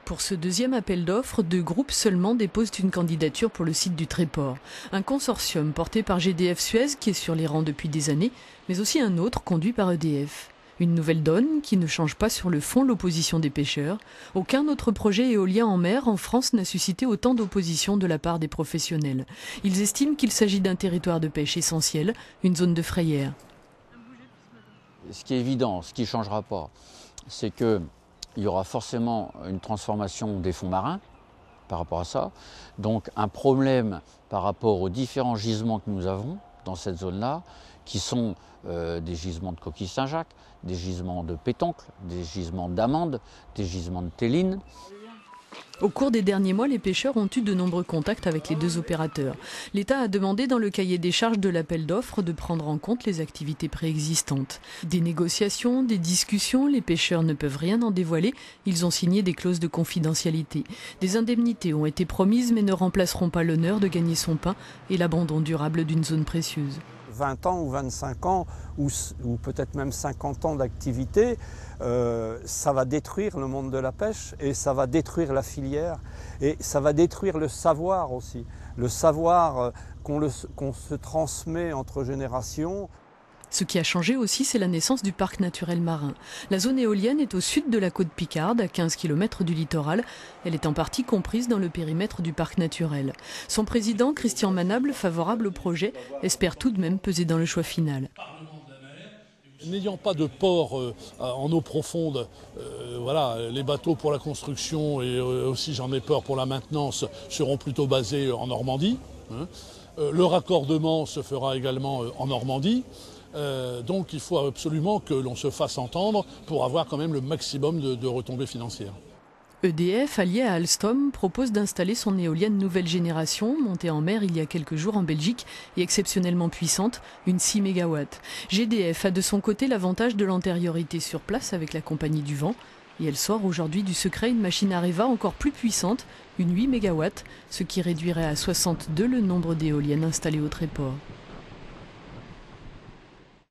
Pour ce deuxième appel d'offres, 2 groupes seulement déposent une candidature pour le site du Tréport. Un consortium porté par GDF Suez qui est sur les rangs depuis des années, mais aussi un autre conduit par EDF. Une nouvelle donne qui ne change pas sur le fond l'opposition des pêcheurs. Aucun autre projet éolien en mer en France n'a suscité autant d'opposition de la part des professionnels. Ils estiment qu'il s'agit d'un territoire de pêche essentiel, une zone de frayère. Ce qui est évident, ce qui ne changera pas, c'est qu'il y aura forcément une transformation des fonds marins par rapport à ça. Donc un problème par rapport aux différents gisements que nous avons dans cette zone-là, qui sont des gisements de coquilles Saint-Jacques, des gisements de pétoncle, des gisements d'amandes, des gisements de théline. Au cours des derniers mois, les pêcheurs ont eu de nombreux contacts avec les 2 opérateurs. L'État a demandé dans le cahier des charges de l'appel d'offres de prendre en compte les activités préexistantes. Des négociations, des discussions, les pêcheurs ne peuvent rien en dévoiler. Ils ont signé des clauses de confidentialité. Des indemnités ont été promises mais ne remplaceront pas l'honneur de gagner son pain et l'abandon durable d'une zone précieuse. 20 ans ou 25 ans ou peut-être même 50 ans d'activité, ça va détruire le monde de la pêche et ça va détruire la filière et ça va détruire le savoir aussi. Le savoir qu'on se transmet entre générations. Ce qui a changé aussi, c'est la naissance du parc naturel marin. La zone éolienne est au sud de la côte Picarde, à 15 km du littoral. Elle est en partie comprise dans le périmètre du parc naturel. Son président, Christian Manable, favorable au projet, espère tout de même peser dans le choix final. N'ayant pas de port en eau profonde, voilà, les bateaux pour la construction et aussi j'en ai peur pour la maintenance seront plutôt basés en Normandie. Le raccordement se fera également en Normandie. Donc il faut absolument que l'on se fasse entendre pour avoir quand même le maximum de retombées financières. EDF, allié à Alstom, propose d'installer son éolienne nouvelle génération, montée en mer il y a quelques jours en Belgique et exceptionnellement puissante, une 6 MW. GDF a de son côté l'avantage de l'antériorité sur place avec la Compagnie du Vent. Et elle sort aujourd'hui du secret une machine Areva encore plus puissante, une 8 MW, ce qui réduirait à 62 le nombre d'éoliennes installées au Tréport.